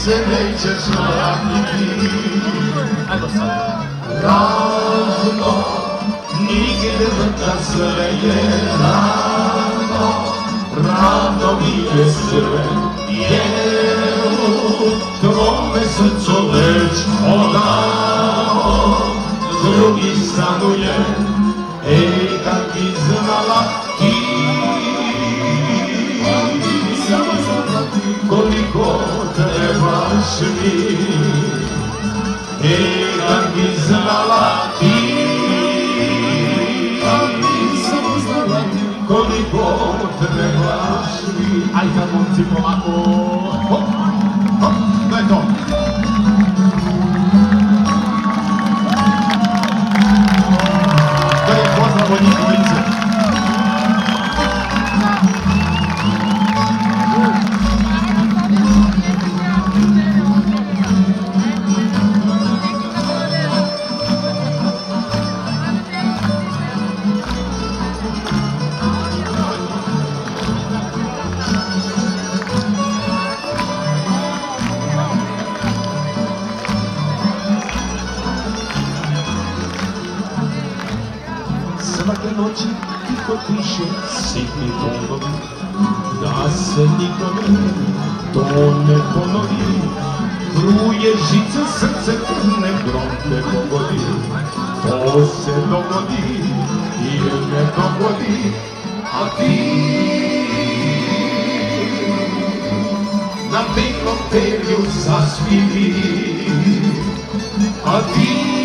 se nećeš vratiti. Ravno, nigde vrta sve je ravno, ravno mi je sve, jer u tvome srcu već odavno drugi stanuje. Ej, kad bi znala ti koliko trebaš mi, ej, kad bi znala ti koliko trebaš mi. Aj kad momci polako, hop, hop, to je to. To je pozdrav od njih ulice. Svake noći tiho tiše sitni tonovi, da se nikome to ne ponovi. Truje žice, srce krvne, grom te pogodi. To se dogodi ili ne dogodi, a ti na belom perju zasvivi, a ti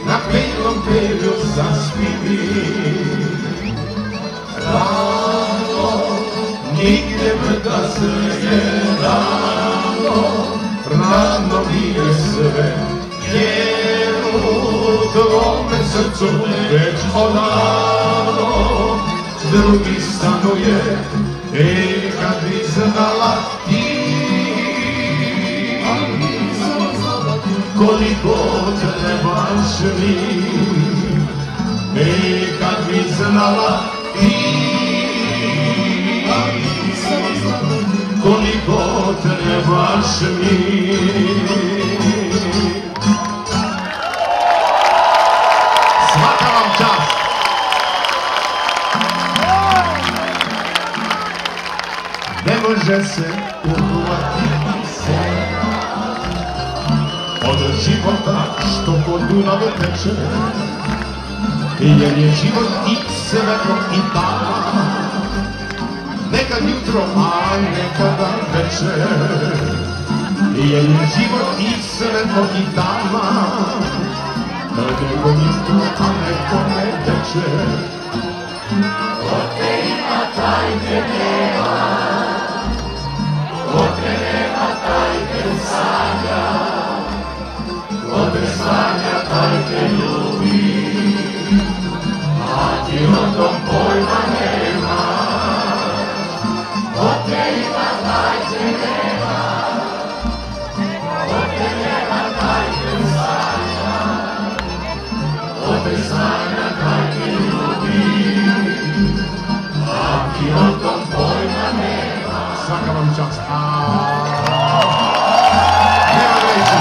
na belom perju zaspivi. Rano, nigde vrta sve je rano, rano mi je sve, jer u tvome srcu već odavno drugi stanuje. Ej, kad bi znala ti koliko trebaš mi, ej, kad bi znala ti koliko trebaš mi. Svaka vam čast! Ne može se uhvatiti se od života što kod Dunave teče, jer je život i svetlo i tama, nekad jutro, a nekada večer, jer je život i svetlo i tama, nekad jutro, a nekada večer. Ote ima tajne nema, ote nema tajne sanja, ote sanja tajne ljubi, a ti o tom pojma nema. Ote ima tajne nema, ote nema tajne sanja, ote sanja tajne ljubi, a ti o tom pojma nema. Svaka vam čast! Nema reći.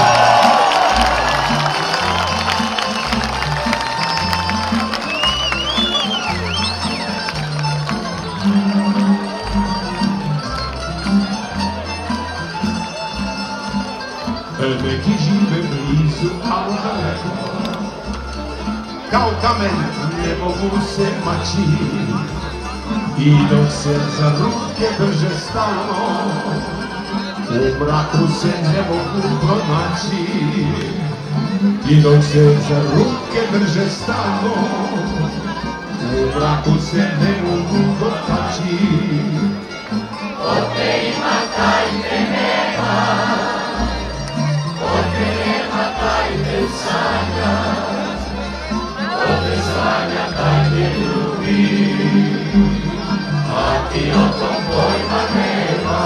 Neki žive blizu, a daleko, kao kamen ne mogu se maći, i dok se za ruke drže stalno, u mraku se ne mogu pronaći. I dok se za ruke drže stalno, u mraku se ne mogu dotaći. Ote ima tajne nema, ote nema tajne sanja, ote sanja tajne ljubi, a ti o tom pojma nema.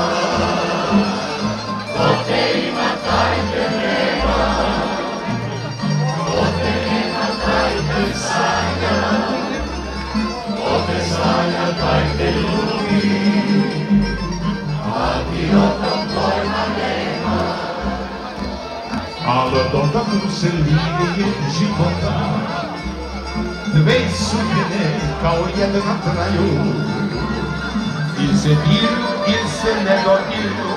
Ote ima tajne nema, ote nema tajne sanja, ote sanja tajne ljubi, a Dotaknu se linije života, dve sudbine kao jedna traju, ili se diru, ili se ne dodiru,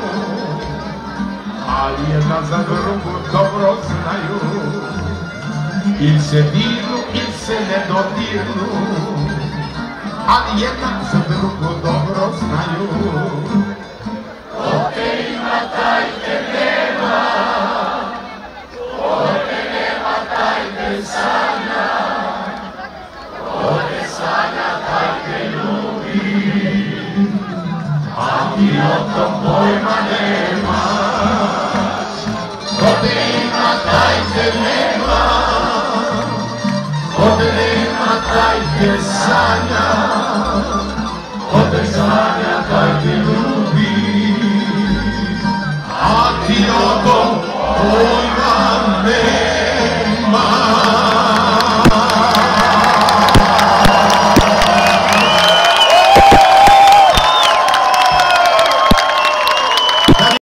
ali jedna za drugu dobro znaju. Ili se diru, ili se ne dodiru, ali jedna za drugu dobro znaju. Ko te ima, taj te nema, ko te nema, taj te sanja, ko te sanja, taj te ljubi, a ti o tom pojma nemaš. Ko te ima, taj te nema, ko te nema, taj te sanja, ko te sanja, taj te ljubi, a ti o tom